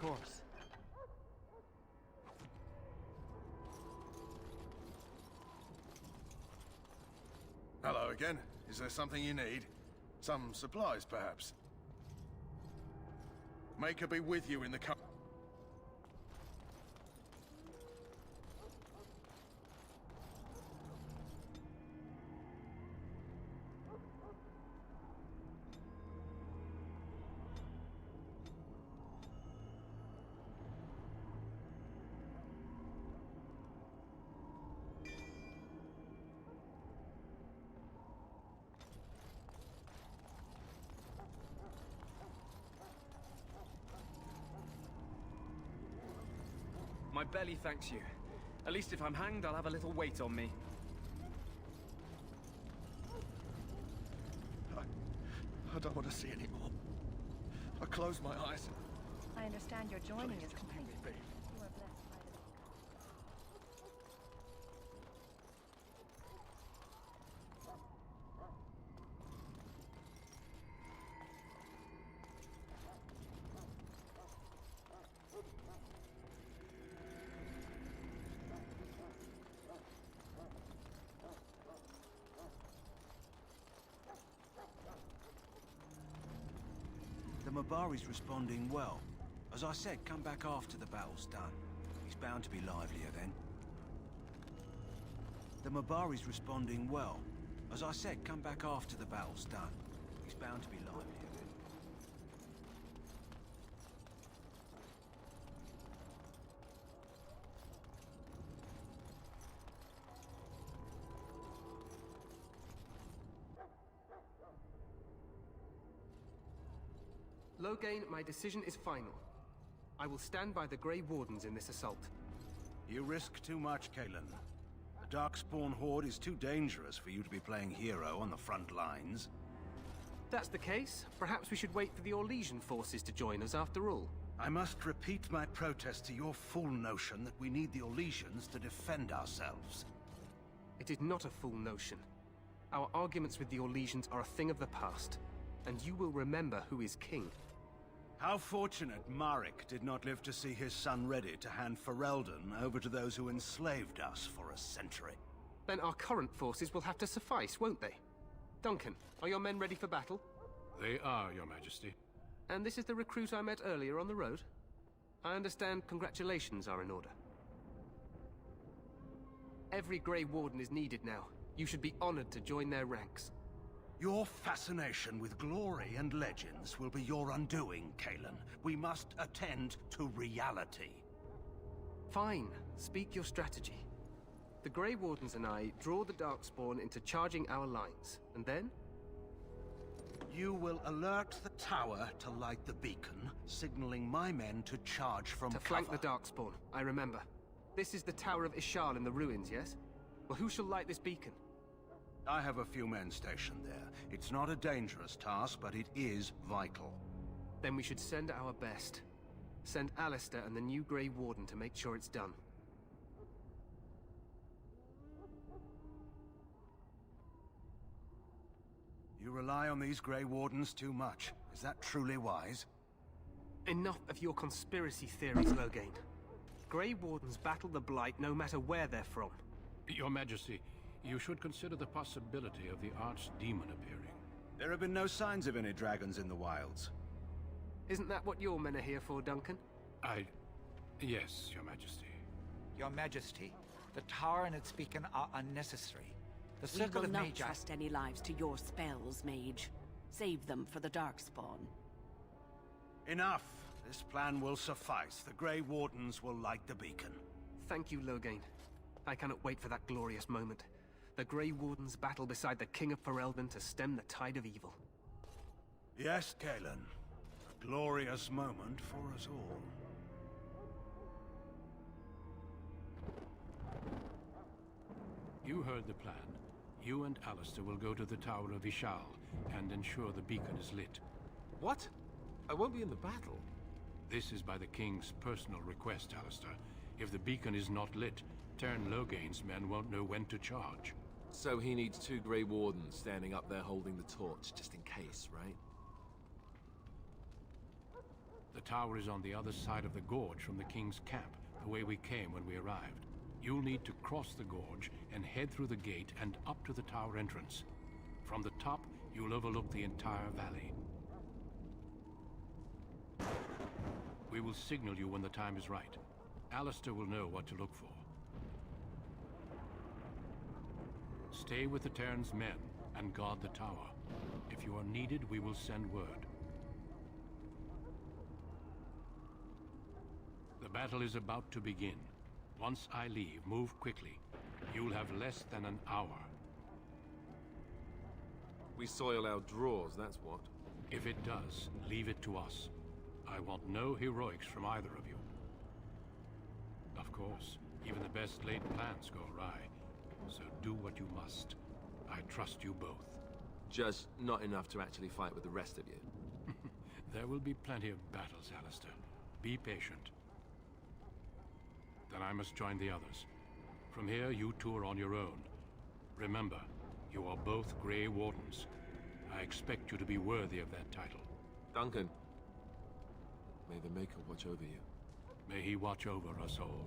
course. Hello again. Is there something you need? Some supplies, perhaps? Make her be with you in the car. My belly thanks you. At least if I'm hanged, I'll have a little weight on me. I don't want to see anymore. I close my eyes. I understand your joining is complete. Let me be. You are blessed by The Mabari's responding well. As I said, come back after the battle's done. He's bound to be livelier then. The Mabari's responding well. As I said, come back after the battle's done. He's bound to be livelier then. Loghain, my decision is final. I will stand by the Grey Wardens in this assault. You risk too much, Kalen. The Darkspawn Horde is too dangerous for you to be playing hero on the front lines. If that's the case, perhaps we should wait for the Orlesian forces to join us after all. I must repeat my protest to your fool notion that we need the Orlesians to defend ourselves. It is not a fool notion. Our arguments with the Orlesians are a thing of the past, and you will remember who is king. How fortunate Marek did not live to see his son ready to hand Ferelden over to those who enslaved us for a century. Then our current forces will have to suffice, won't they? Duncan, are your men ready for battle? They are, Your Majesty. And this is the recruit I met earlier on the road? I understand congratulations are in order. Every Grey Warden is needed now. You should be honored to join their ranks. Your fascination with glory and legends will be your undoing, Kalen. We must attend to reality. Fine. Speak your strategy. The Grey Wardens and I draw the Darkspawn into charging our lines, and then? You will alert the tower to light the beacon, signaling my men to charge from cover. To flank the Darkspawn, I remember. This is the Tower of Ishal in the ruins, yes? Well, who shall light this beacon? I have a few men stationed there. It's not a dangerous task, but it is vital. Then we should send our best. Send Alistair and the new Grey Warden to make sure it's done. You rely on these Grey Wardens too much. Is that truly wise? Enough of your conspiracy theories, Loghain. Grey Wardens battle the Blight no matter where they're from. Your Majesty, you should consider the possibility of the archdemon appearing. There have been no signs of any dragons in the wilds. Isn't that what your men are here for, Duncan? Yes, Your Majesty. Your Majesty, the tower and its beacon are unnecessary. The We circle will of not Magi... trust any lives to your spells, mage. Save them for the Darkspawn. Enough! This plan will suffice. The Grey Wardens will light the beacon. Thank you, Loghain. I cannot wait for that glorious moment. The Grey Wardens battle beside the King of Ferelden to stem the tide of evil. Yes, Kalen. A glorious moment for us all. You heard the plan. You and Alistair will go to the Tower of Ishal and ensure the beacon is lit. What? I won't be in the battle. This is by the King's personal request, Alistair. If the beacon is not lit, Tern Loghain's men won't know when to charge. So he needs 2 Grey Wardens standing up there holding the torch, just in case, right? The tower is on the other side of the gorge from the king's camp, the way we came when we arrived. You'll need to cross the gorge and head through the gate and up to the tower entrance. From the top, you'll overlook the entire valley. We will signal you when the time is right. Alistair will know what to look for. Stay with the Terran's men and guard the tower. If you are needed, we will send word. The battle is about to begin. Once I leave, move quickly. You'll have less than an hour. We soil our drawers, that's what. If it does, leave it to us. I want no heroics from either of you. Of course, even the best laid plans go awry. So do what you must. I trust you both. Just not enough to actually fight with the rest of you. There will be plenty of battles, Alistair. Be patient. Then I must join the others. From here, you two are on your own. Remember, you are both Grey Wardens. I expect you to be worthy of that title. Duncan, may the Maker watch over you. May he watch over us all.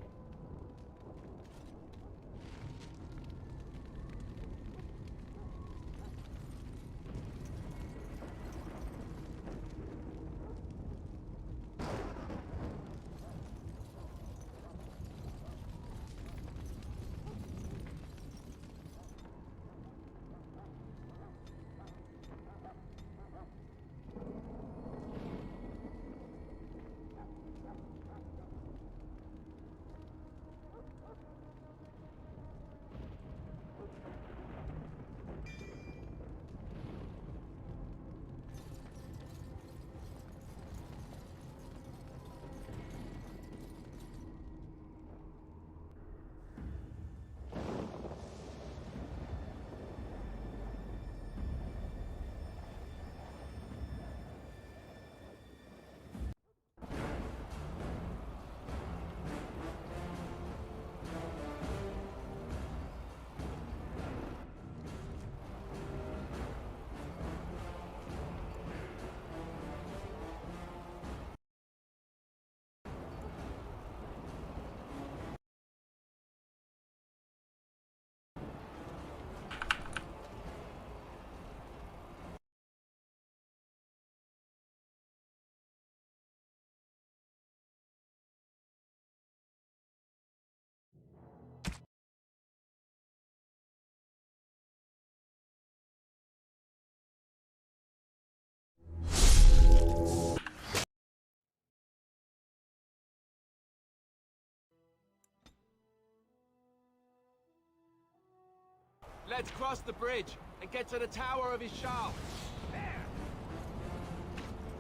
Let's cross the bridge and get to the tower of his shaft.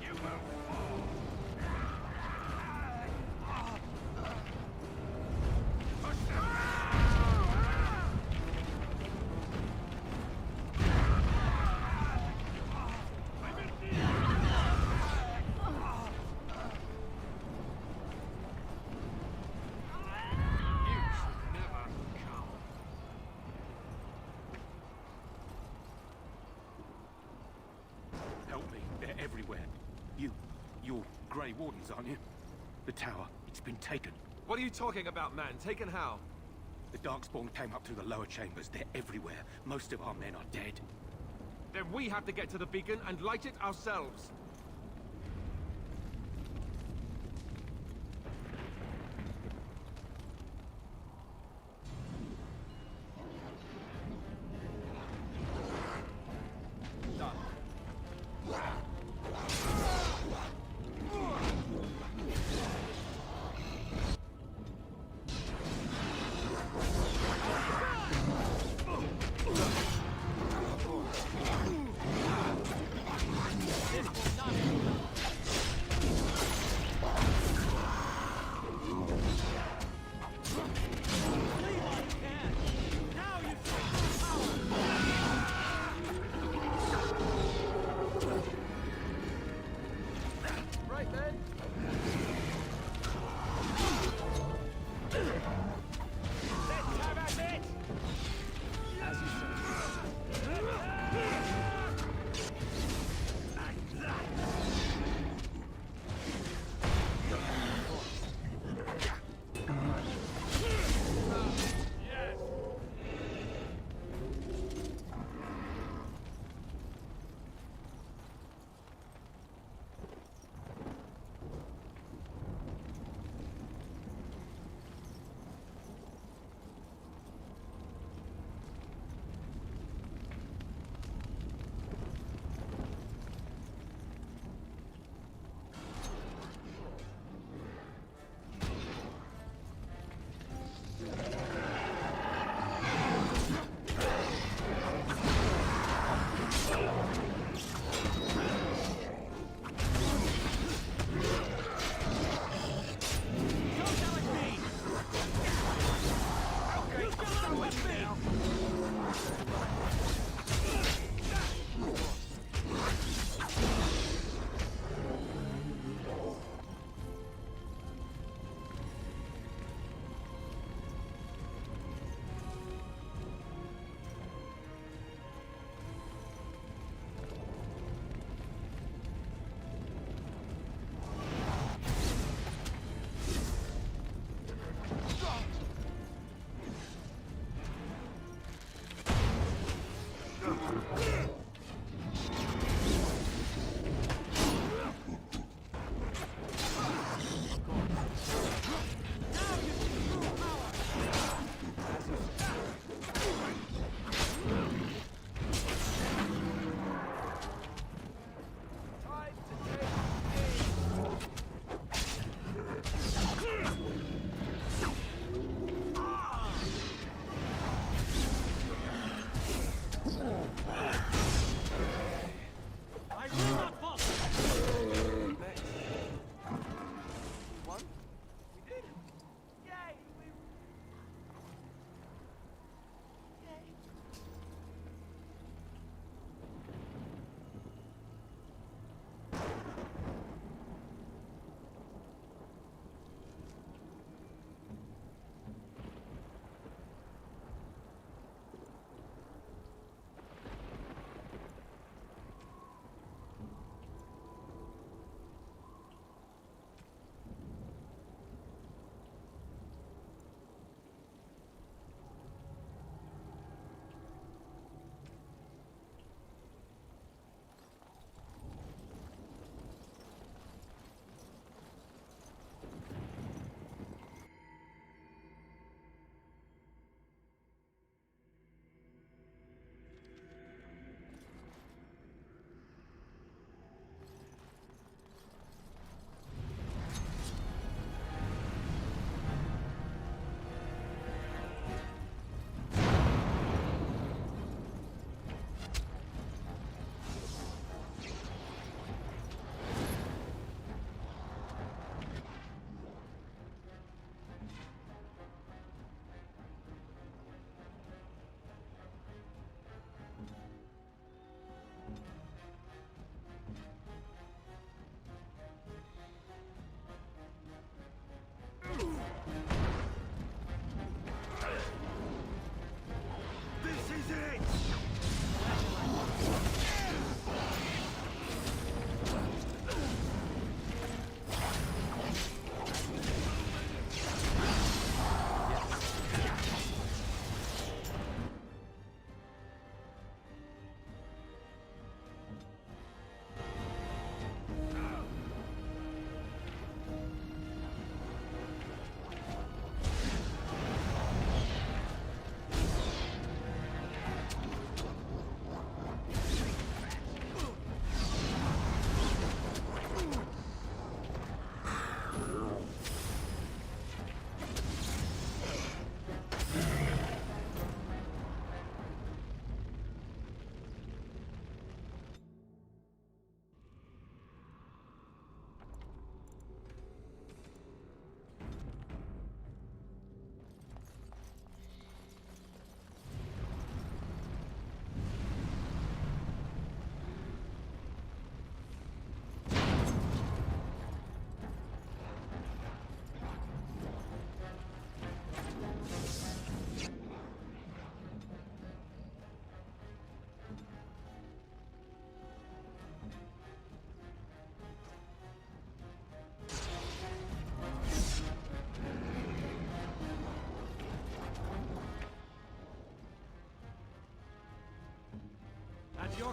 You will You're Grey Wardens, aren't you? The tower, it's been taken. What are you talking about, man? Taken how? The Darkspawn came up through the lower chambers. They're everywhere. Most of our men are dead. Then we have to get to the beacon and light it ourselves.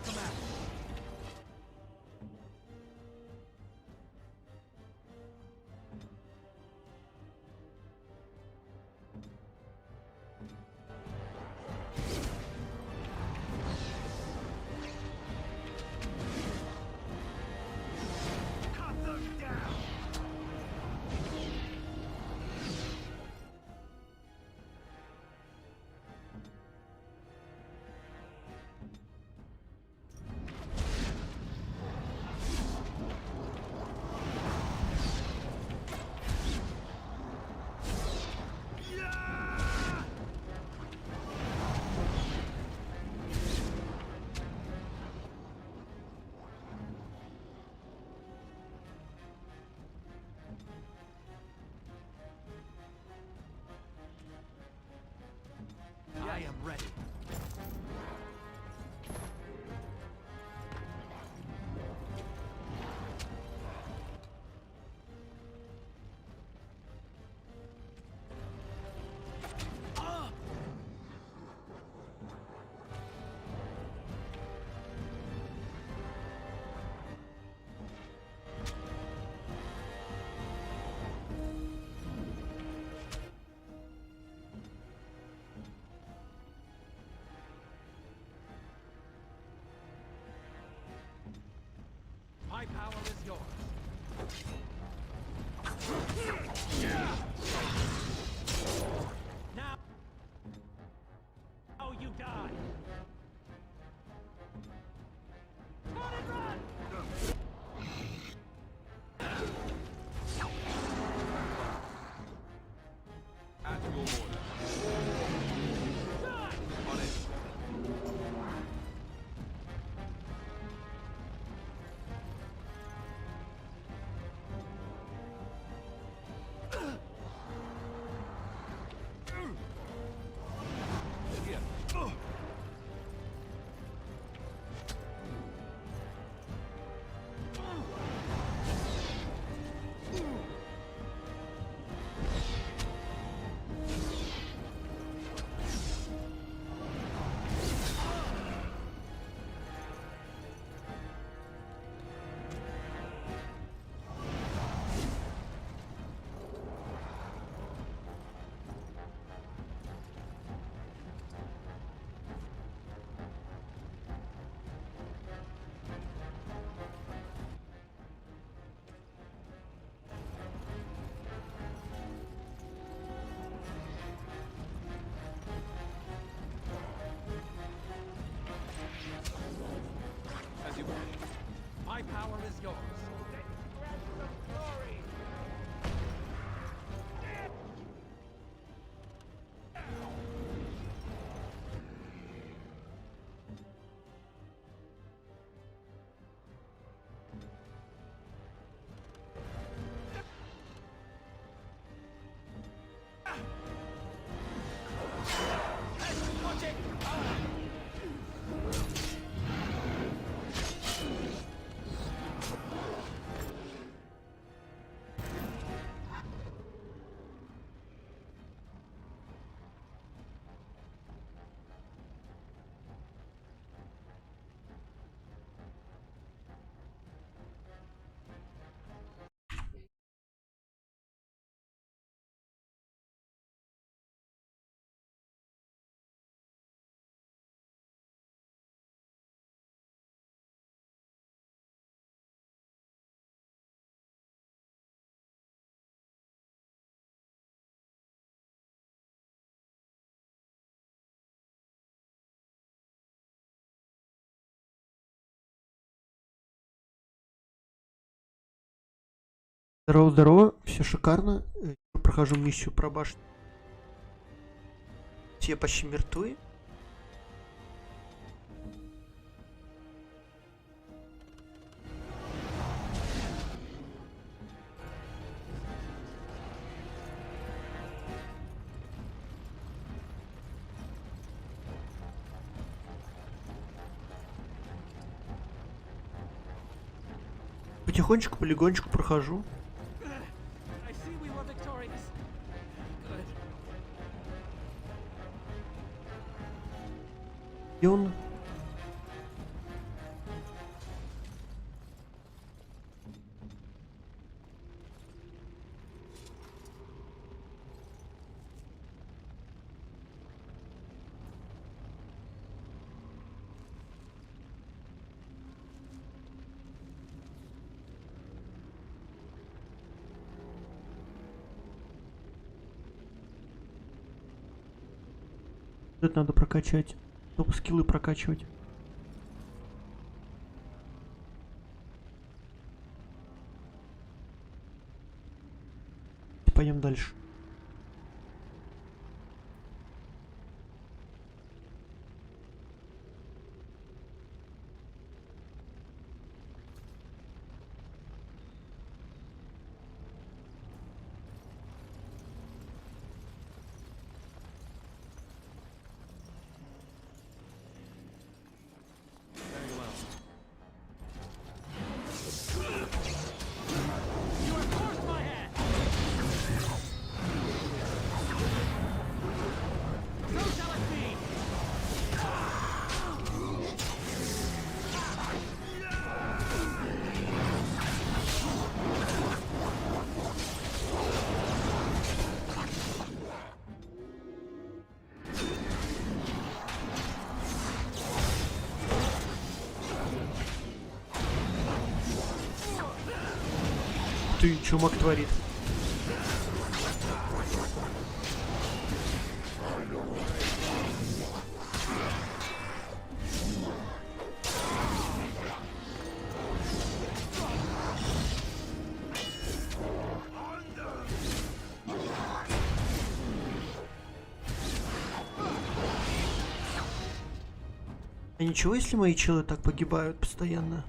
them out. I am ready. My power is yours. Now, oh, you die. Run and run! At your order. Die! On it. As you will. My power is yours. Glory. Watch it! Здорово, здорово, все шикарно. Прохожу миссию про башню. Все почти мертвы. Потихонечку, полигончику прохожу. И он... Это надо прокачать. Чтобы скиллы прокачивать. Пойдем дальше. Ты чумак творит. А ничего, если мои челы так погибают постоянно?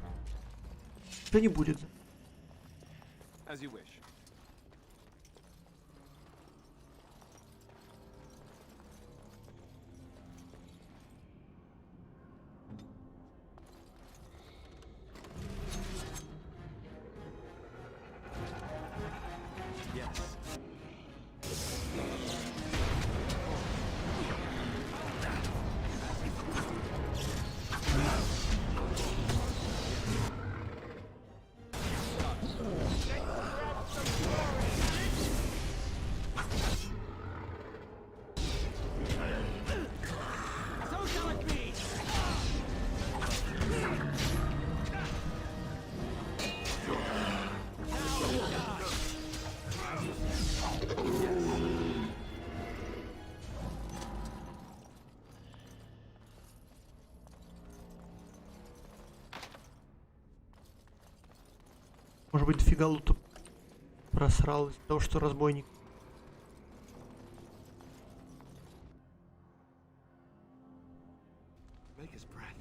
Что не будет? As you wish. Может быть, дофига лута просрал из-за того, что разбойник. Make his breath.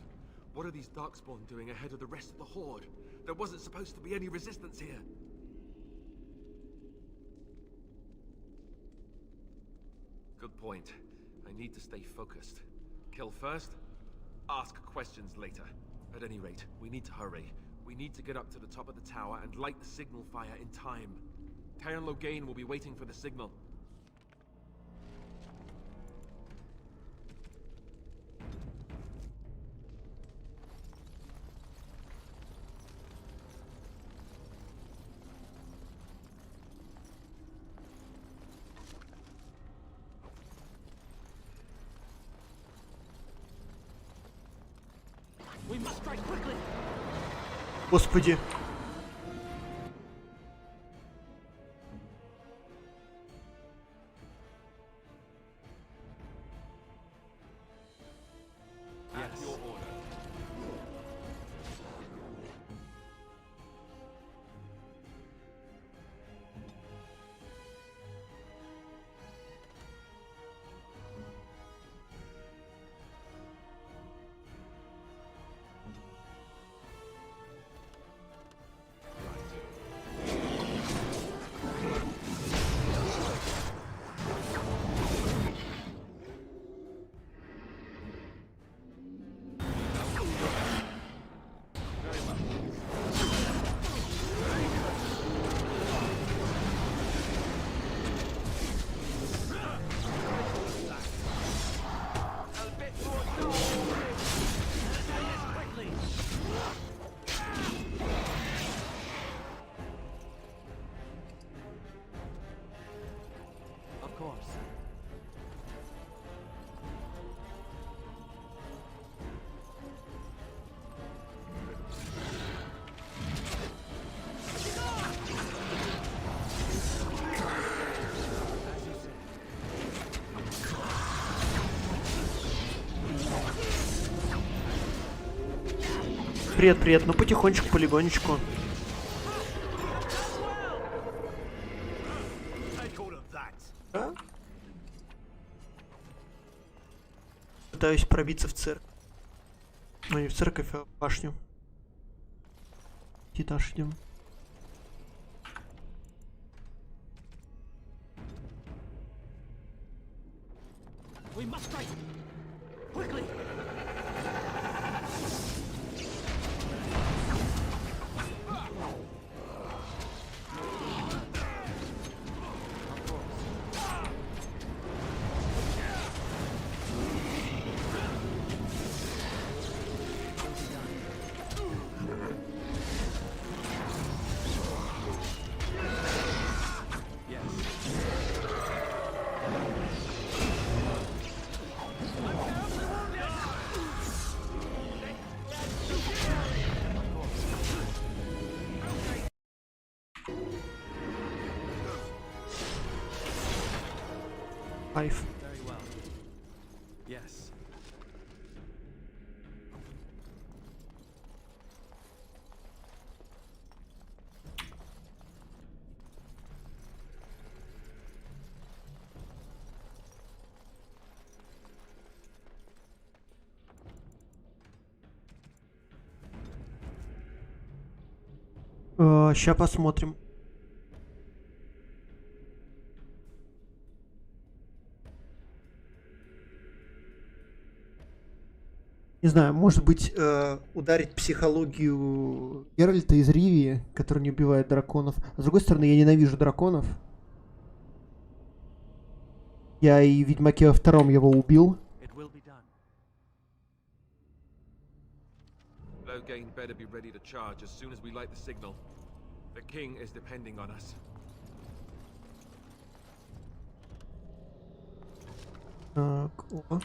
What are these darkspawn doing ahead of the rest of the horde? There wasn't supposed to be any resistance here. Good point. I need to stay focused. Kill first, ask questions later. At any rate, we need to hurry. We need to get up to the top of the tower and light the signal fire in time. Taran Logain will be waiting for the signal. We must strike quickly. Господи. At your order. Привет, привет. Ну потихонечку, полигонечку. Да? Пытаюсь пробиться в церковь. Ну не в церковь, а в башню. Этаж идем. We must fight! Quickly! Кайф. Very well. Yes. Ща посмотрим. Не знаю, может быть, ударить психологию Геральта из Ривии, который не убивает драконов. А с другой стороны, я ненавижу драконов. Я и в Ведьмаке во втором его убил. Loghain better be ready to charge as soon as we light the signal. The king is depending on us. Так, о.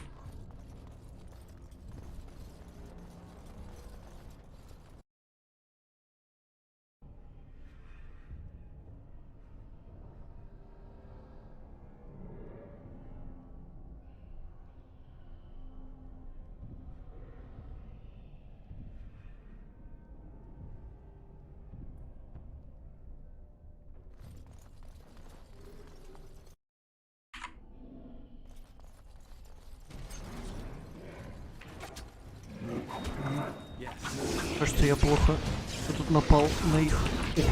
Кажется, я плохо тут напал на их. Ух.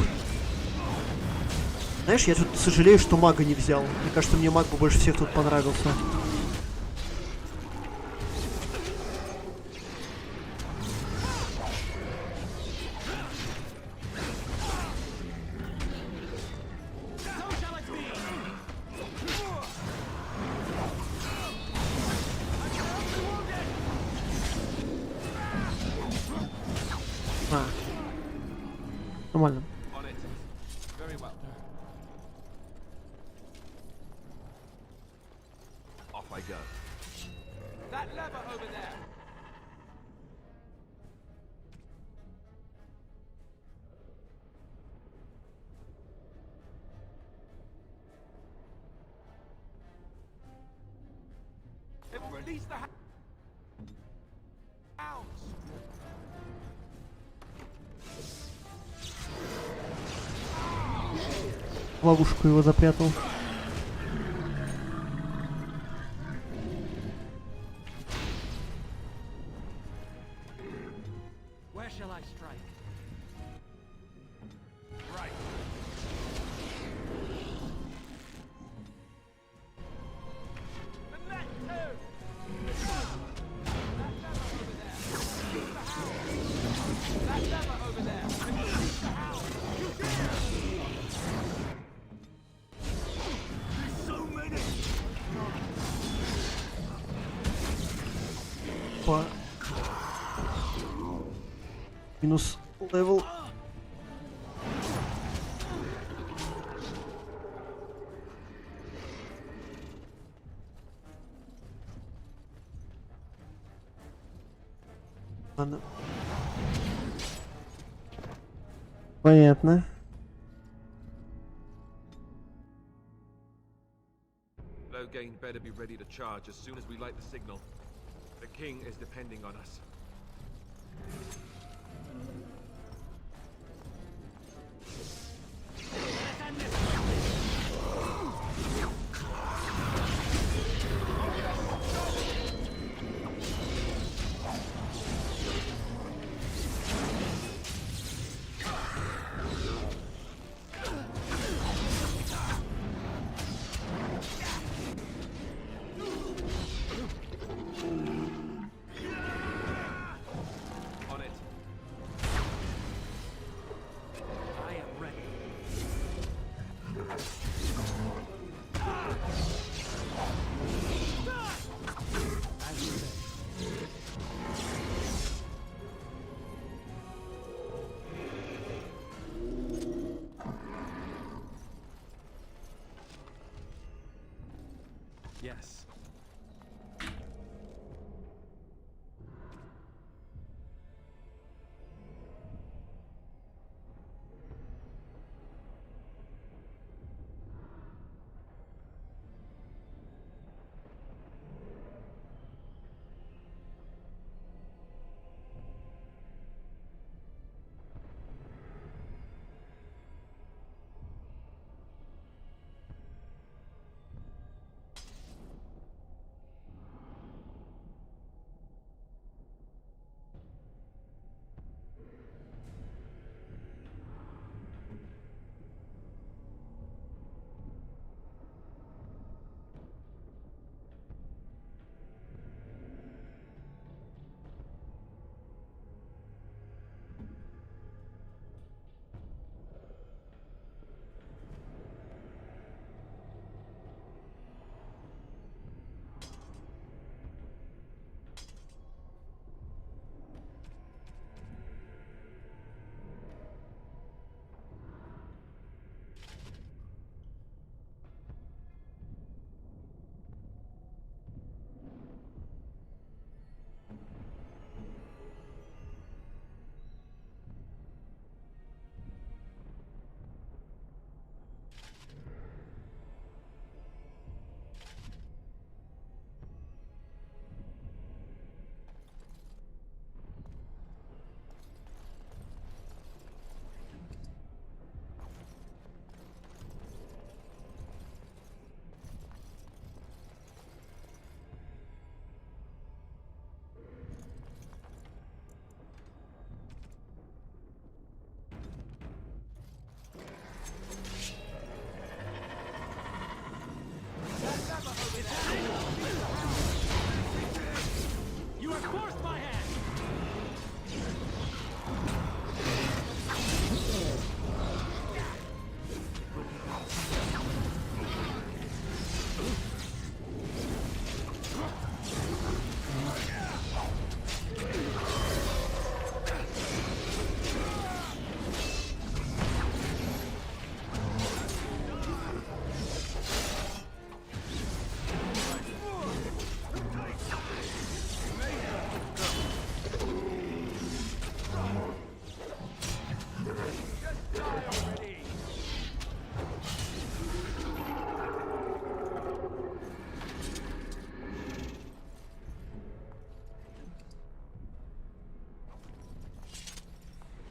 Знаешь, я тут сожалею, что мага не взял. Мне кажется, мне маг бы больше всех тут понравился. Нормально. Off I go. That lever over there. It will release the hounds. В ловушку его запрятал. Where shall I strike? Right. And that too. That lever over there. Release the hound. По... Минус левел. Ладно. Понятно. Loghain better be ready to charge as soon as we light the signal. The king is depending on us. Yes. You are forced my hand!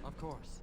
Of course.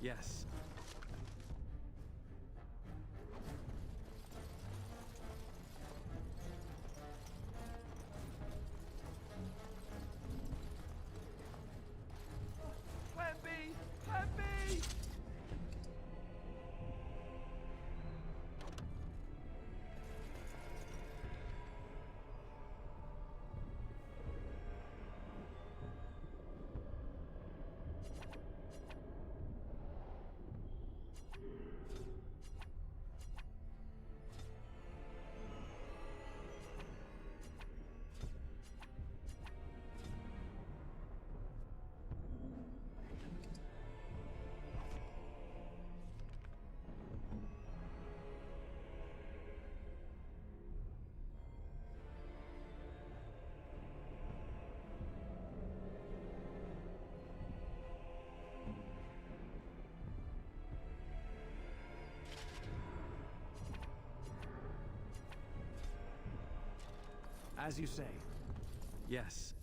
Yes. Plan B! Plan B! As you say. Yes.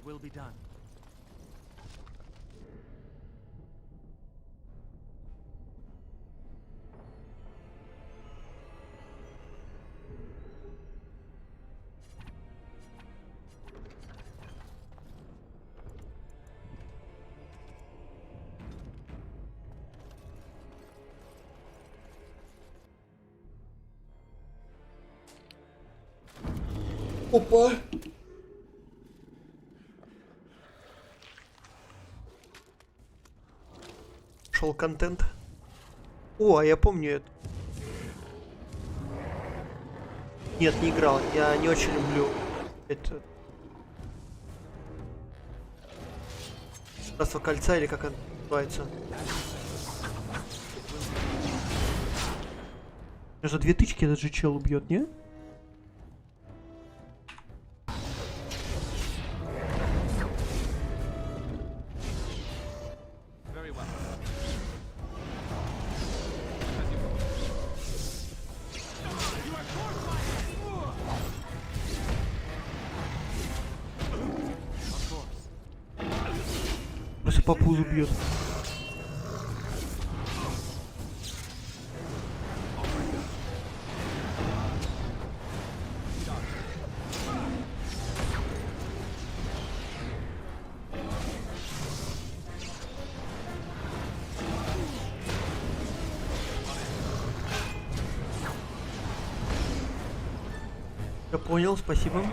Will be done. Опа! Шел контент. О, а я помню это. Нет, не играл. Я не очень люблю это. Братство кольца или как это называется. За 2 тычки этот же чел убьет, не? По пузу бьет. Я понял, спасибо.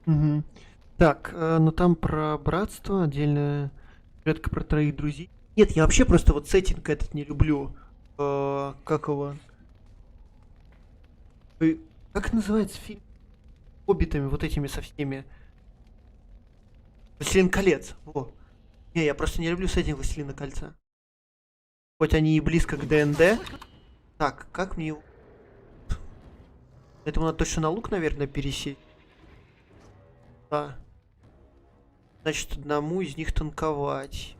Угу. Так, ну там про братство, отдельно редко про 3 друзей. Нет, я вообще просто вот сеттинг этот не люблю. Как его? Как называется фильм? Хоббитами, вот этими со всеми. Властелин колец. Во. Не, я просто не люблю сеттинг Властелина кольца. Хоть они и близко к ДНД. Так, как мне его... Этому надо точно на лук, наверное, пересесть. Да. Значит, одному из них танковать.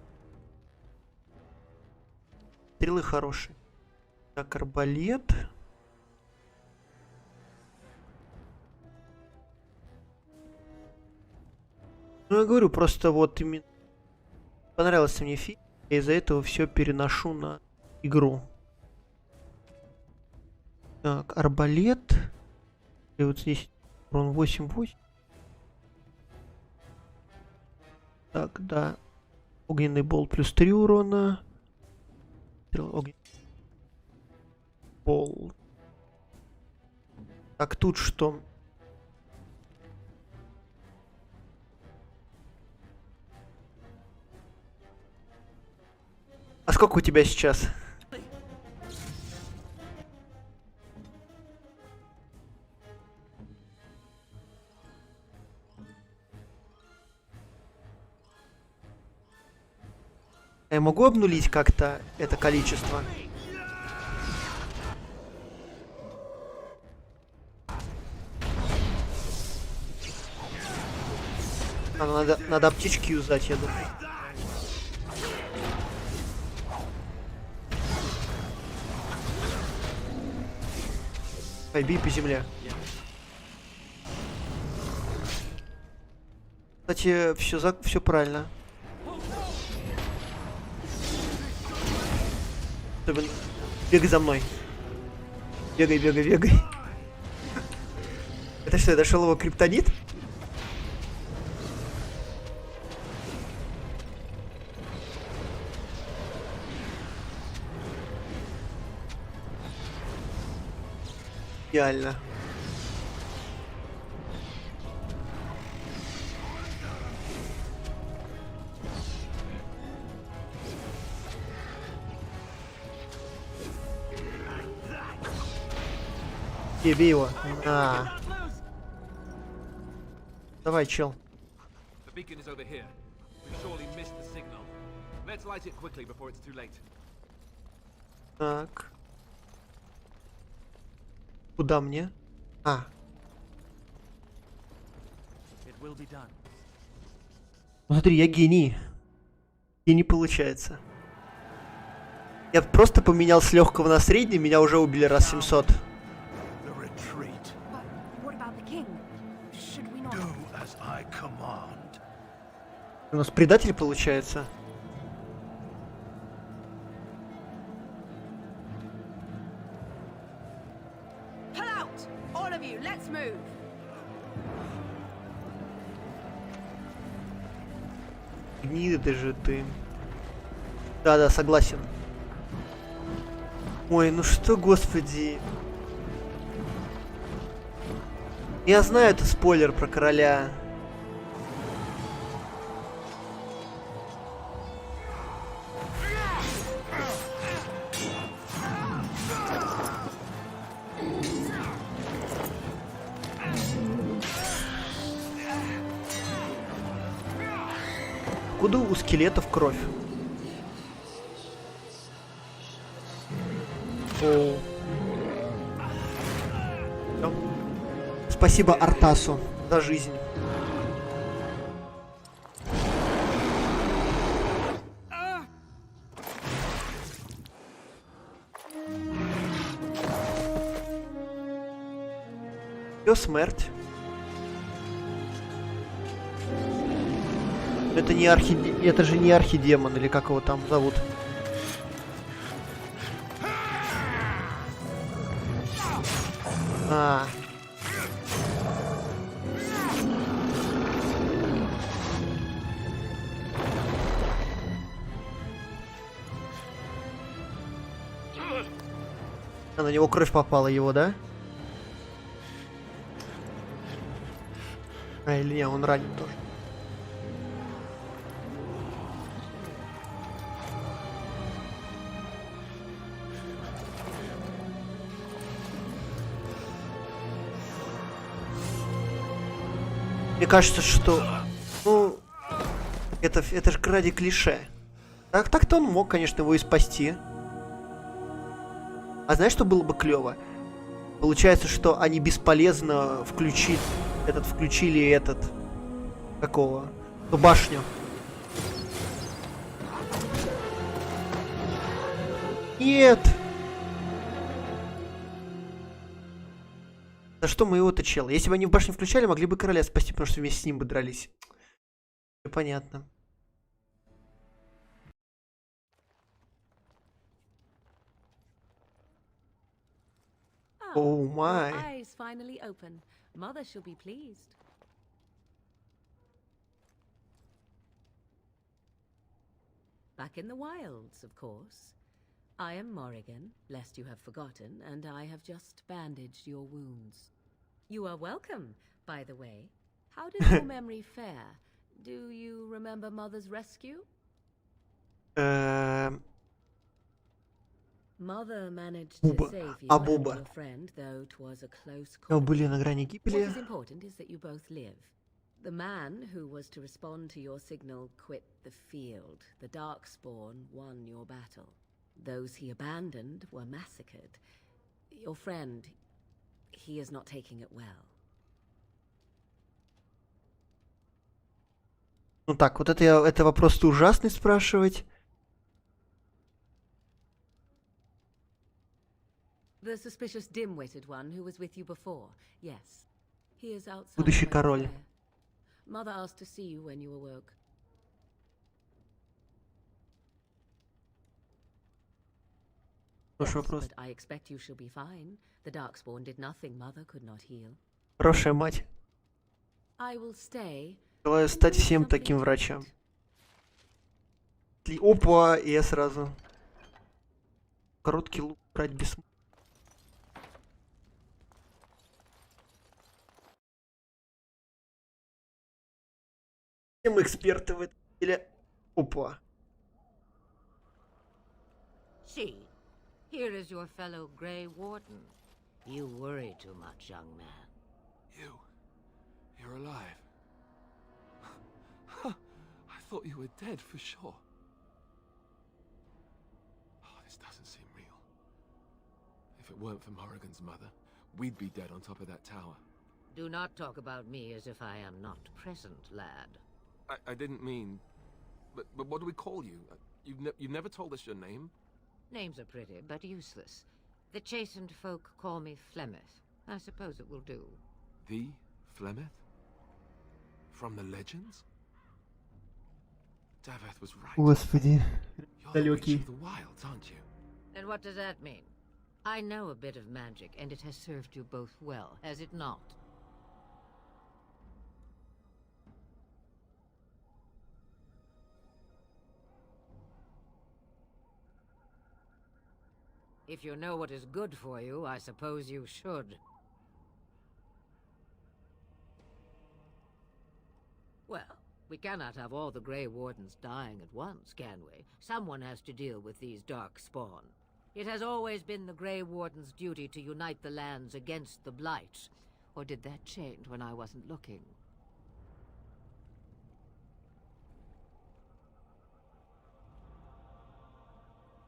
Стрелы хорошие. Так, арбалет. Ну, я говорю, просто вот именно понравился мне фильм, я из-за этого все переношу на игру. Так, арбалет. И вот здесь урон 8-8. Так, да. Огненный болт плюс 3 урона. Огненный болт. Так, тут что? А сколько у тебя сейчас? Я могу обнулить как-то это количество? Надо аптечки юзать, я думаю. Бей по земле. Кстати, все правильно. Особенно... Бегай за мной. Бегай, бегай, бегай. Это что, я дошел его криптонит? Идеально. Бей его. На. Давай, чел. Так. Куда мне? А. Смотри, я гений. Гений получается. Я просто поменял с легкого на средний, меня уже убили раз 700. У нас предатель получается. Гнида же ты. Да, согласен. Ой, ну что, господи. Я знаю, это спойлер про короля. Откуда у скелетов кровь? О. Спасибо Артасу за жизнь. Всё, смерть. Это не это же не архидемон, или как его там зовут. А. На него кровь попала его, да? А, или не, он ранен тоже. Мне кажется, что... Ну... Это же ради клише. Так-то он мог, конечно, его и спасти. А знаешь, что было бы клево? Получается, что они бесполезно включили этот... Какого? Ту башню. Нет! За что мы его-то чел? Если бы они в башню включали, могли бы короля спасти, потому что вместе с ним бы дрались. Все понятно. Oh my. Your eyes finally open. Mother shall be pleased. Back in the wilds, of course. I am Morrigan, lest you have forgotten, and I have just bandaged your wounds. You are welcome, by the way. How did your memory fare? Do you remember Mother's rescue? Mother managed to save you and your friend, though 'twas a close call. Были на грани гибели. What is important is that you both live. The man who was to respond to your signal quit the field. The Darkspawn won your battle. Those he abandoned were massacred. Your friend, he is not taking it well. Ну так, вот это вопрос-то ужасный спрашивать. The suspicious dim-witted one who was with you before. Yes. He is outside. Будущий король. Mother asked to see you when you awoke. Хороший вопрос. But I expect you shall be fine. The Darkspawn did nothing Mother could not heal. Хорошая мать. I will stay. Желаю стать всем таким врачам. Опа, и я сразу. Короткий лук брать без... Всем эксперты в этом деле. Опа. See, here is your fellow Grey Warden. You worry too much, young man. You're alive. I thought you were dead for sure. Oh, this doesn't seem real. If it weren't for Morrigan's mother, we'd be dead on top of that tower. Do not talk about me as if I am not present, lad. I didn't mean... But what do we call you? You've never told us your name? Names are pretty, but useless. The chastened folk call me Flemeth. I suppose it will do. The Flemeth? From the legends? Daveth was right. Господи. You're the witch of the wilds, aren't you? And what does that mean? I know a bit of magic, and it has served you both well, has it not? If you know what is good for you, I suppose you should. Well, we cannot have all the Grey Wardens dying at once, can we? Someone has to deal with these dark spawn. It has always been the Grey Warden's duty to unite the lands against the Blight. Or did that change when I wasn't looking?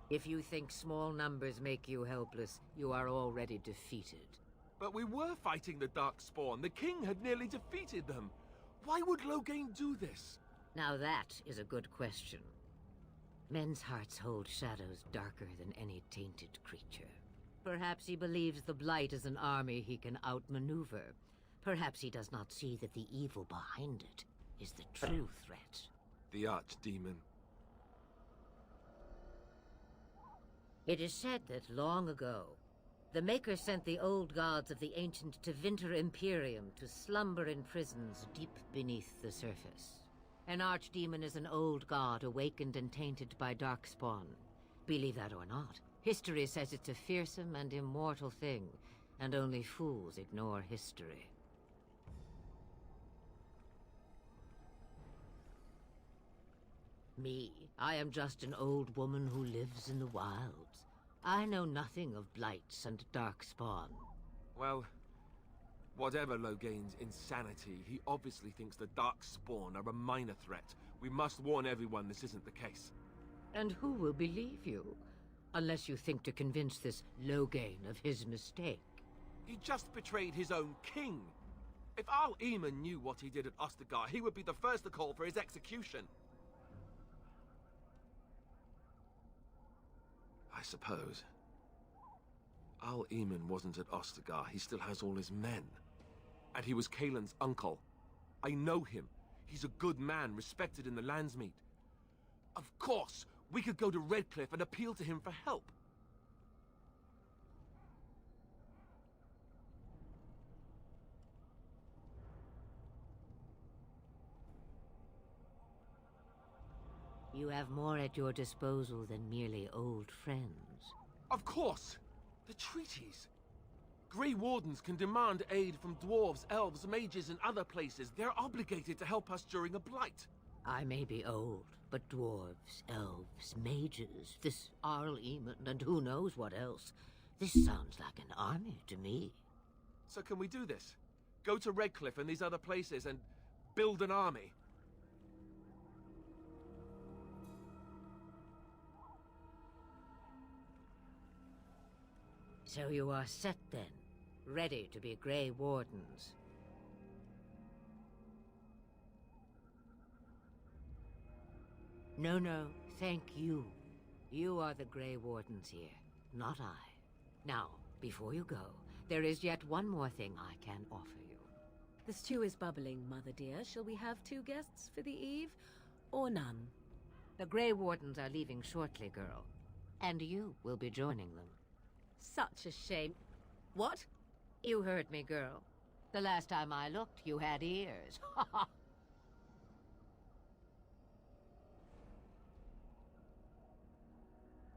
If you think small numbers make you helpless, you are already defeated. But we were fighting the Darkspawn. The king had nearly defeated them. Why would Loghain do this? Now that is a good question. Men's hearts hold shadows darker than any tainted creature. Perhaps he believes the Blight is an army he can outmaneuver. Perhaps he does not see that the evil behind it is the true threat. The archdemon. It is said that long ago, the Maker sent the old gods of the ancient Tevinter Imperium to slumber in prisons deep beneath the surface. An archdemon is an old god awakened and tainted by darkspawn. Believe that or not, history says it's a fearsome and immortal thing, and only fools ignore history. Me, I am just an old woman who lives in the wilds. I know nothing of blights and darkspawn. Well, whatever Loghain's insanity, he obviously thinks the Darkspawn are a minor threat. We must warn everyone this isn't the case. And who will believe you? Unless you think to convince this Loghain of his mistake. He just betrayed his own king. If Al-Eamon knew what he did at Ostagar, he would be the first to call for his execution. I suppose. Al-Eamon wasn't at Ostagar. He still has all his men. And he was Kaelin's uncle. I know him. He's a good man, respected in the Landsmeet. Of course, we could go to Redcliffe and appeal to him for help. You have more at your disposal than merely old friends. Of course! The treaties! Grey Wardens can demand aid from dwarves, elves, mages, and other places. They're obligated to help us during a blight. I may be old, but dwarves, elves, mages, this Al-Eamon, and who knows what else. This sounds like an army to me. So can we do this? Go to Redcliffe and these other places and build an army? So you are set then, ready to be Grey Wardens. No, thank you. You are the Grey Wardens here, not I. Now, Before you go, there is yet one more thing I can offer you. The stew is bubbling, Mother dear. Shall we have 2 guests for the eve, or none? The Grey Wardens are leaving shortly, girl. And you will be joining them. Such a shame. What? You heard me, girl. The last time I looked, you had ears.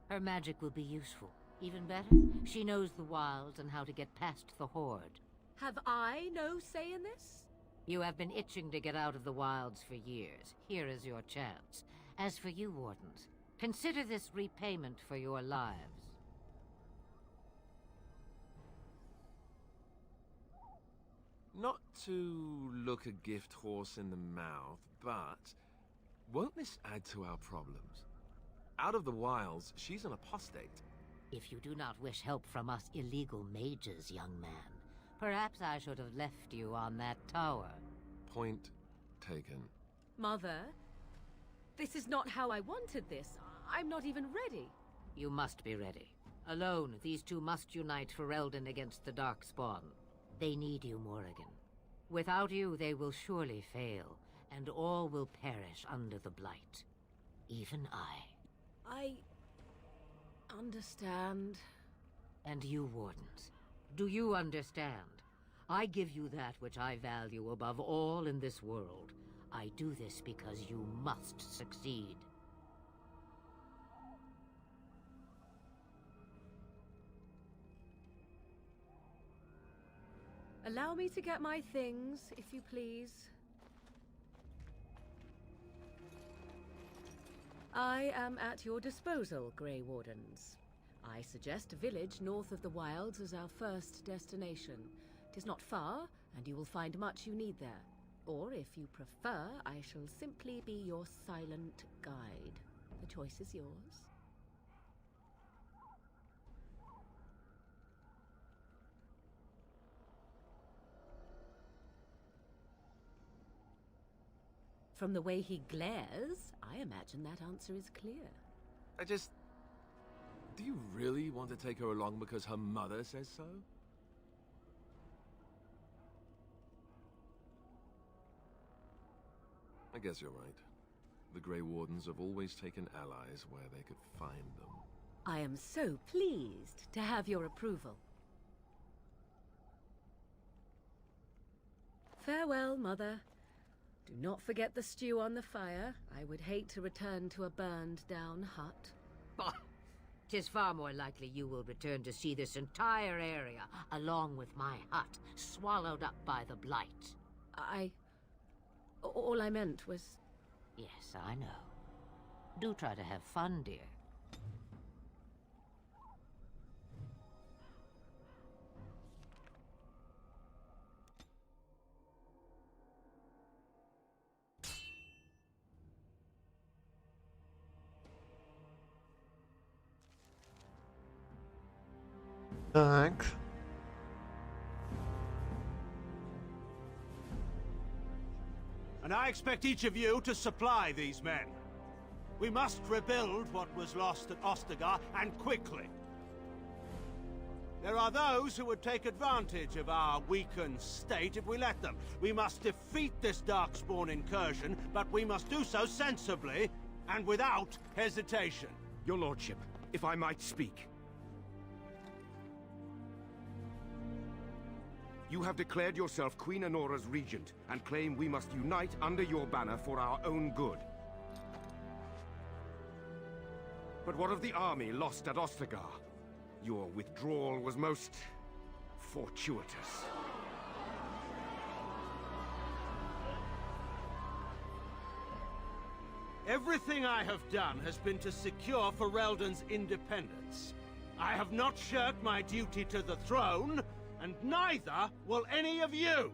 Her magic will be useful. Even better, she knows the wilds and how to get past the Horde. Have I no say in this? You have been itching to get out of the wilds for years. Here is your chance. As for you, Wardens, consider this repayment for your lives. Not to look a gift horse in the mouth, but won't this add to our problems? Out of the wilds, she's an apostate. If you do not wish help from us illegal mages, young man, perhaps I should have left you on that tower. Point taken. Mother, this is not how I wanted this. I'm not even ready. You must be ready. Alone, these two must unite Ferelden against the Darkspawn. They need you, Morrigan. Without you, they will surely fail, and all will perish under the Blight. Even I understand. And you, Wardens, do you understand? I give you that which I value above all in this world. I do this because you must succeed. Allow me to get my things, if you please. I am at your disposal, Grey Wardens. I suggest a village north of the wilds as our first destination. 'Tis not far, and you will find much you need there. Or, if you prefer, I shall simply be your silent guide. The choice is yours. From the way he glares, I imagine that answer is clear. Do you really want to take her along because her mother says so? I guess you're right. The Grey Wardens have always taken allies where they could find them. I am so pleased to have your approval. Farewell, Mother. Do not forget the stew on the fire. I would hate to return to a burned-down hut. Bah! 'Tis far more likely you will return to see this entire area, along with my hut, swallowed up by the Blight. All I meant was... Yes, I know. Do try to have fun, dear. Так. And I expect each of you to supply these men. We must rebuild what was lost at Ostagar, and quickly. There are those who would take advantage of our weakened state if we let them. We must defeat this Darkspawn incursion, but we must do so sensibly and without hesitation. Your lordship, if I might speak. You have declared yourself Queen Honora's regent, and claim we must unite under your banner for our own good. But what of the army lost at Ostagar? Your withdrawal was most fortuitous. Everything I have done has been to secure Ferelden's independence. I have not shirked my duty to the throne, and neither will any of you!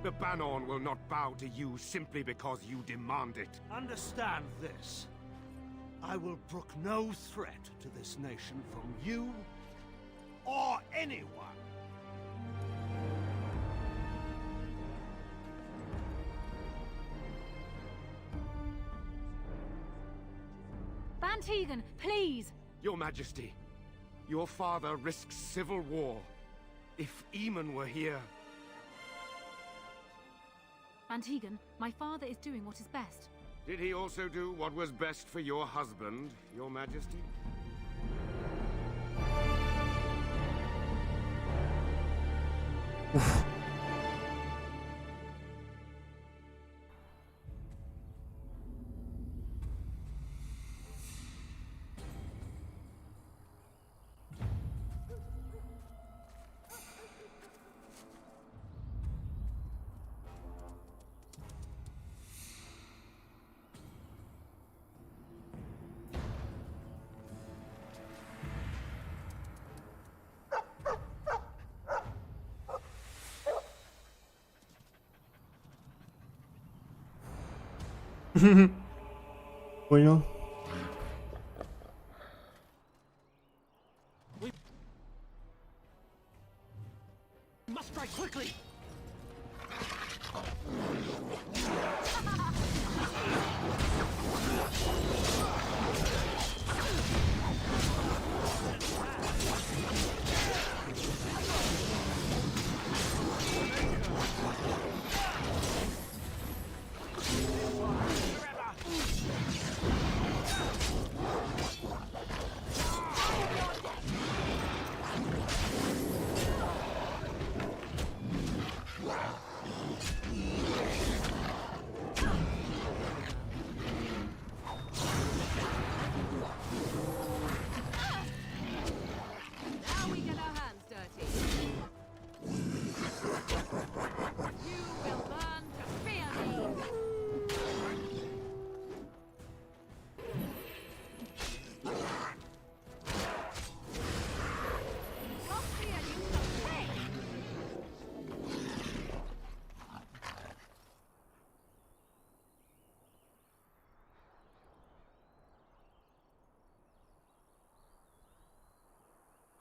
The Banon will not bow to you simply because you demand it. Understand this. I will brook no threat to this nation from you or anyone. Bantegan, please! Your Majesty, Your father risks civil war. If Eamon were here... Antigon, my father is doing what is best. Did he also do what was best for your husband, Your Majesty? Понял. We must strike quickly.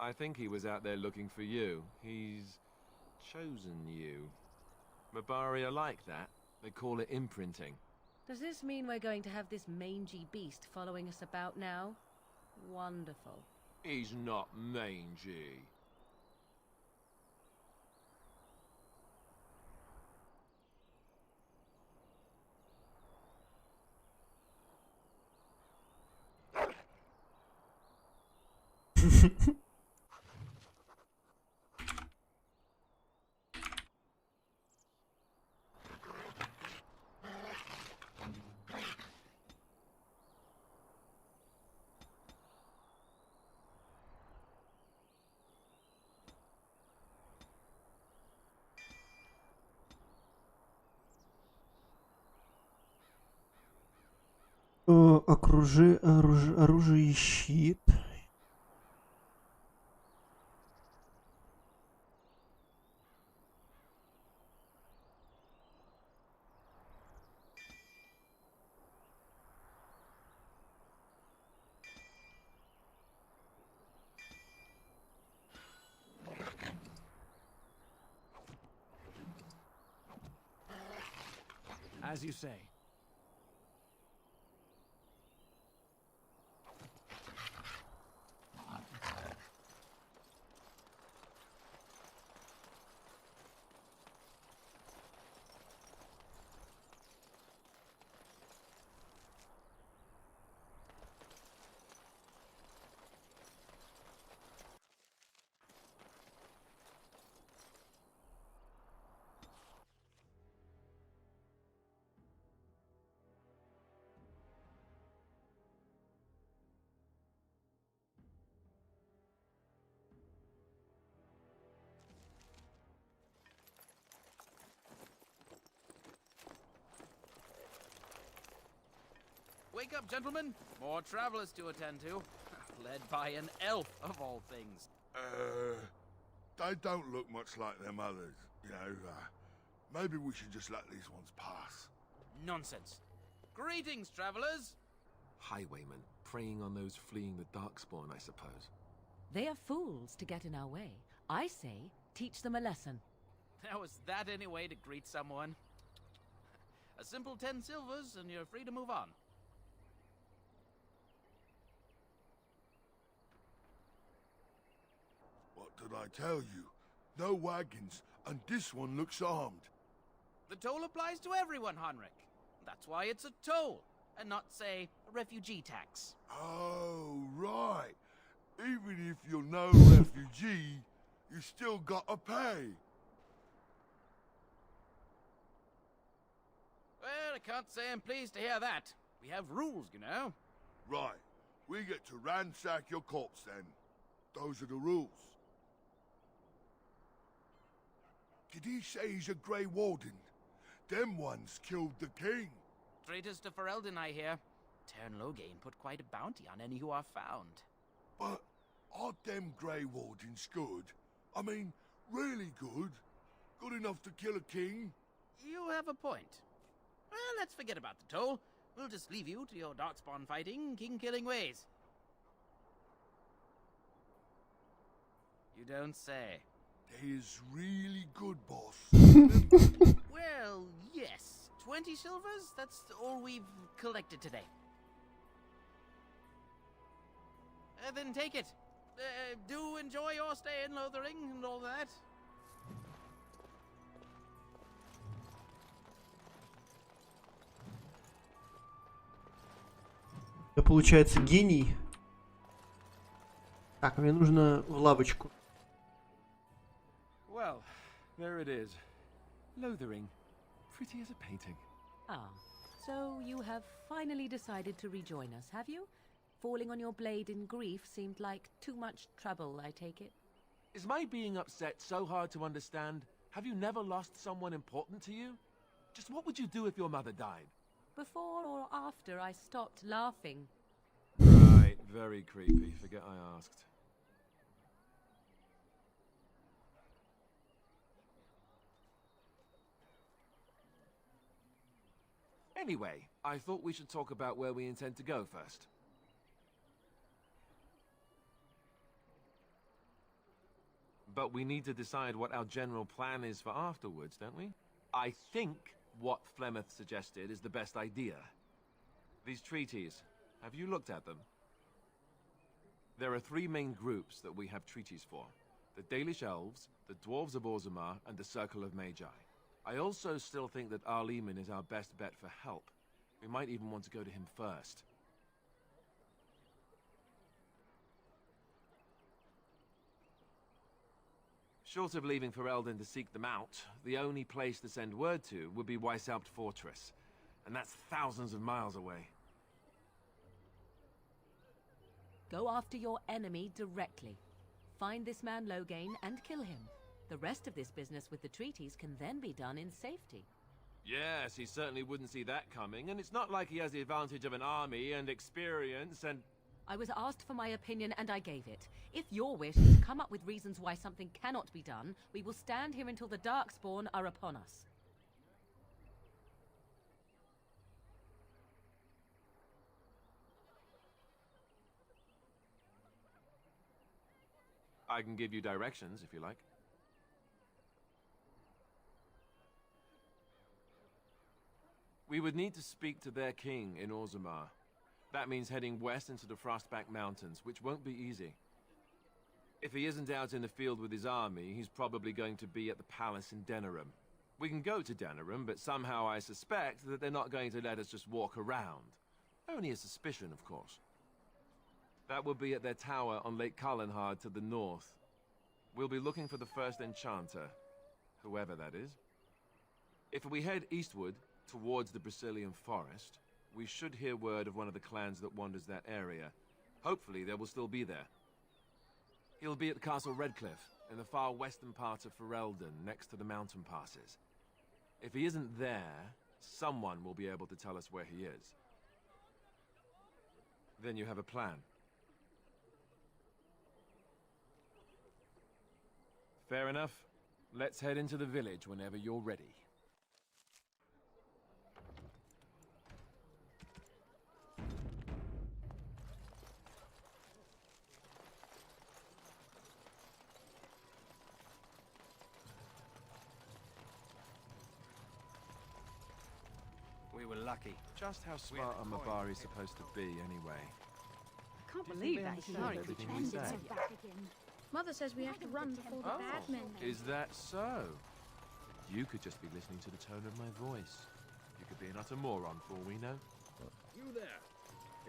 I think he was out there looking for you. He's chosen you. Mabari are like that. They call it imprinting. Does this mean we're going to have this mangy beast following us about now? Wonderful. He's not mangy. Окружи оружие и щит. As you say. Wake up, gentlemen! More travelers to attend to. Led by an elf, of all things. They don't look much like them others. You know, maybe we should just let these ones pass. Nonsense. Greetings, travelers! Highwaymen, preying on those fleeing the Darkspawn, I suppose. They are fools to get in our way. I say, teach them a lesson. How is that any way to greet someone? A simple 10 silvers and you're free to move on. did I tell you? No wagons, and this one looks armed. The toll applies to everyone, Henrik. That's why it's a toll, and not, say, a refugee tax. Oh, right. Even if you're no refugee, you still gotta pay. Well, I can't say I'm pleased to hear that. We have rules, you know. Right. We get to ransack your corpse then. Those are the rules. Did he say he's a Grey Warden? Them ones killed the king. Traitors to Ferelden, I hear. Tern Loghain put quite a bounty on any who are found. But aren't them Grey Wardens good? I mean, really good? Good enough to kill a king? You have a point. Well, let's forget about the toll. We'll just leave you to your darkspawn fighting, king-killing ways. You don't say. They's really good, boss. Well, yes. 20 silvers? That's all we've collected today. Then take it. Do enjoy your stay in Lothering and all that. Я, получается, гений. Так, мне нужно в лавочку. Well, there it is. Lothering. Pretty as a painting. Ah, so you have finally decided to rejoin us, have you? Falling on your blade in grief seemed like too much trouble, I take it. Is my being upset so hard to understand? Have you never lost someone important to you? Just what would you do if your mother died? Before or after I stopped laughing? Right, very creepy. Forget I asked. Anyway, I thought we should talk about where we intend to go first. But we need to decide what our general plan is for afterwards, don't we? I think what Flemeth suggested is the best idea. These treaties, have you looked at them? There are three main groups that we have treaties for. The Dalish Elves, the Dwarves of Orzammar, and the Circle of Magi. I also still think that Arleman is our best bet for help. We might even want to go to him first. Short of leaving Ferelden to seek them out, the only place to send word to would be Weishaupt Fortress. And that's thousands of miles away. Go after your enemy directly. Find this man Loghain and kill him. The rest of this business with the treaties can then be done in safety. Yes, he certainly wouldn't see that coming, and it's not like he has the advantage of an army and experience and... I was asked for my opinion and I gave it. If your wish is to come up with reasons why something cannot be done, we will stand here until the Darkspawn are upon us. I can give you directions, if you like. We would need to speak to their king in Orzammar. That means heading west into the Frostback Mountains, which won't be easy. If he isn't out in the field with his army, he's probably going to be at the palace in Denerim. We can go to Denerim, but somehow I suspect that they're not going to let us just walk around. Only a suspicion, of course. That will be at their tower on Lake Kallenhard to the north. We'll be looking for the first enchanter, whoever that is. If we head eastward, towards the Brazilian forest, we should hear word of one of the clans that wanders that area. Hopefully they will still be there. He'll be at Castle Redcliffe, in the far western part of Ferelden, next to the mountain passes. If he isn't there, someone will be able to tell us where he is. Then you have a plan. Fair enough. Let's head into the village whenever you're ready. We were lucky. Just how smart are Mabari supposed to be, anyway? I can't believe that. Everything we say. Mother says we have to run before the bad men. Is that so? You could just be listening to the tone of my voice. You could be an utter moron for all we know. You there.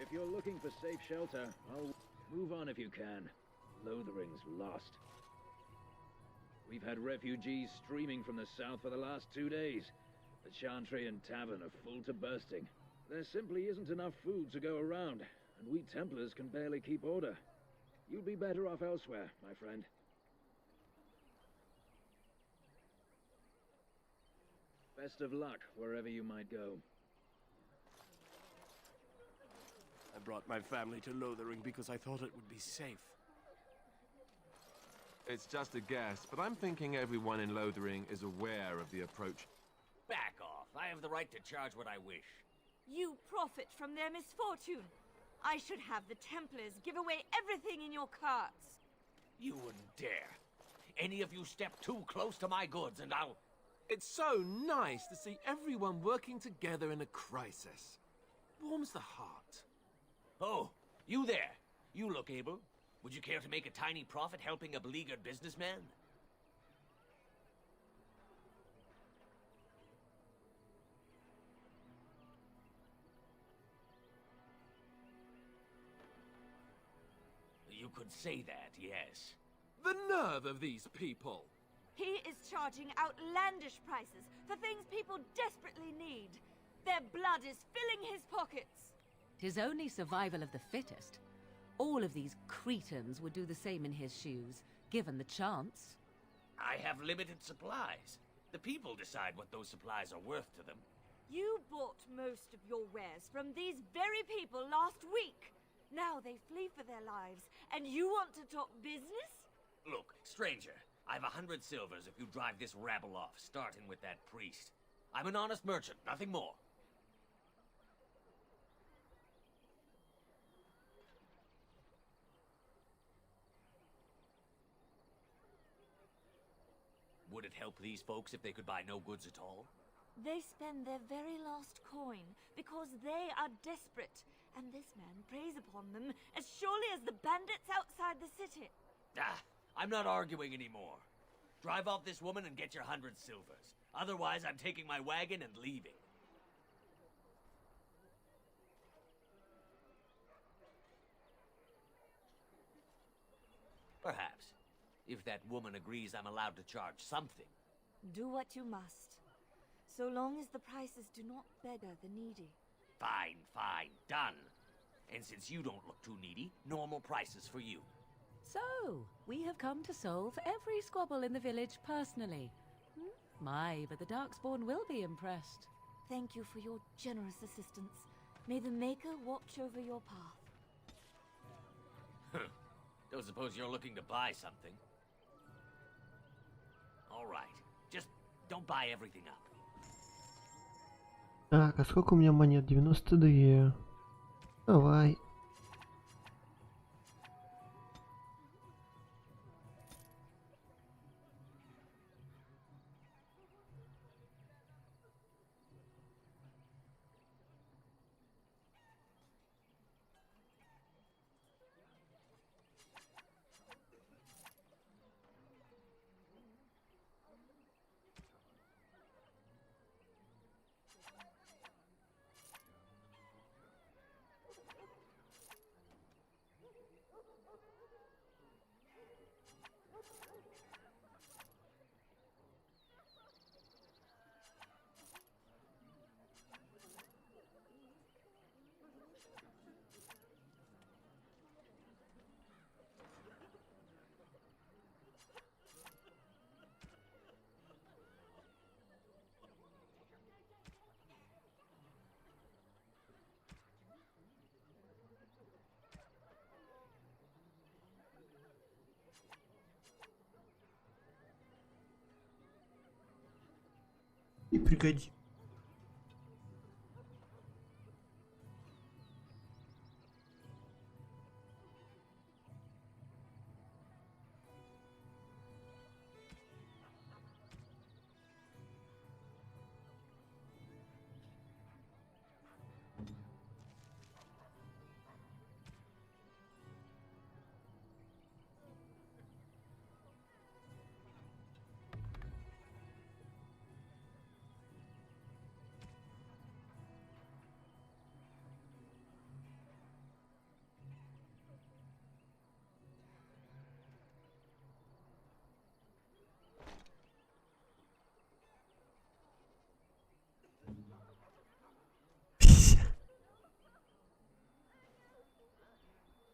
If you're looking for safe shelter, I'll move on if you can. Lothering's lost. We've had refugees streaming from the south for the last 2 days. The Chantry and Tavern are full to bursting. There simply isn't enough food to go around, and we Templars can barely keep order. You'd be better off elsewhere, my friend. Best of luck wherever you might go. I brought my family to Lothering because I thought it would be safe. It's just a guess, but I'm thinking everyone in Lothering is aware of the approach. Back off. I have the right to charge what I wish. You profit from their misfortune. I should have the Templars give away everything in your carts. You wouldn't dare. Any of you step too close to my goods and I'll... It's so nice to see everyone working together in a crisis. Warms the heart. Oh, you there. You look able. Would you care to make a tiny profit helping a beleaguered businessman? You could say that, yes. The nerve of these people! He is charging outlandish prices for things people desperately need. Their blood is filling his pockets. 'Tis only survival of the fittest. All of these cretins would do the same in his shoes, given the chance. I have limited supplies. The people decide what those supplies are worth to them. You bought most of your wares from these very people last week. Now they flee for their lives, and you want to talk business? Look, stranger, I've 100 silvers if you drive this rabble off, starting with that priest. I'm an honest merchant, nothing more. Would it help these folks if they could buy no goods at all? They spend their very last coin because they are desperate, and this man preys upon them as surely as the bandits outside the city. Ah, I'm not arguing anymore. Drive off this woman and get your 100 silvers. Otherwise, I'm taking my wagon and leaving. Perhaps. If that woman agrees I'm allowed to charge something. Do what you must, so long as the prices do not beggar the needy. Fine, fine, done. And since you don't look too needy, normal prices for you. So, we have come to solve every squabble in the village personally. My, but the Darkspawn will be impressed. Thank you for your generous assistance. May the Maker watch over your path. Don't suppose you're looking to buy something. All right, just don't buy everything up. Так, а сколько у меня монет? 92. Давай. И пригодится.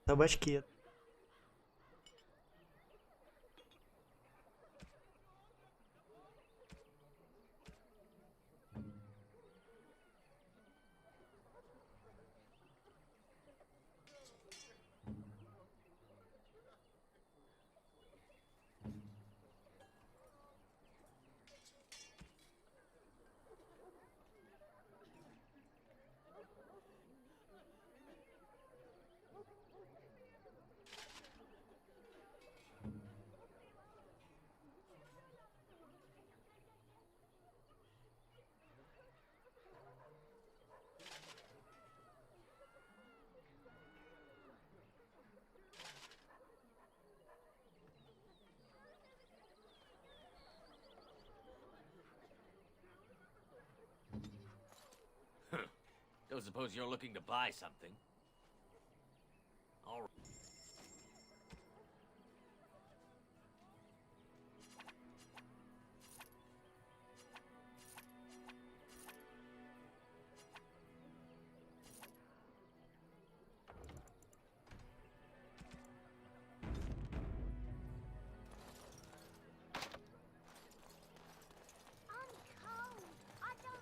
Собачки. Don't suppose you're looking to buy something? All right.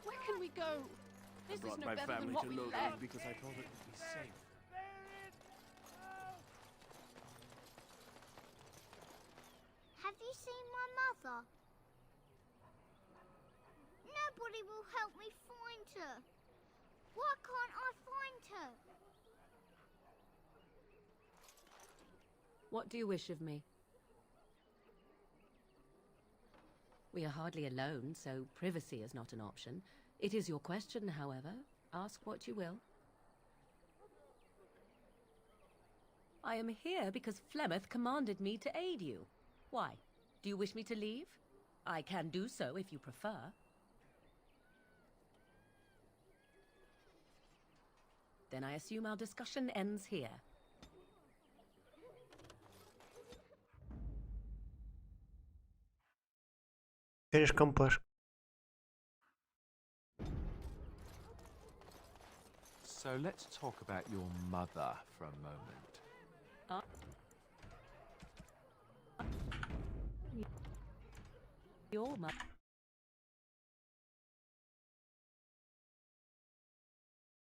Where can we go? This I brought is no my better than family what to we Lothering left. because I thought it would be safe. Have you seen my mother? Nobody will help me find her. Why can't I find her? What do you wish of me? We are hardly alone, so privacy is not an option. It is your question, however. Ask what you will. I am here because Flemeth commanded me to aid you. Why? Do you wish me to leave? I can do so if you prefer. Then I assume our discussion ends here. Компаш. So let's talk about your mother for a moment. Your mother.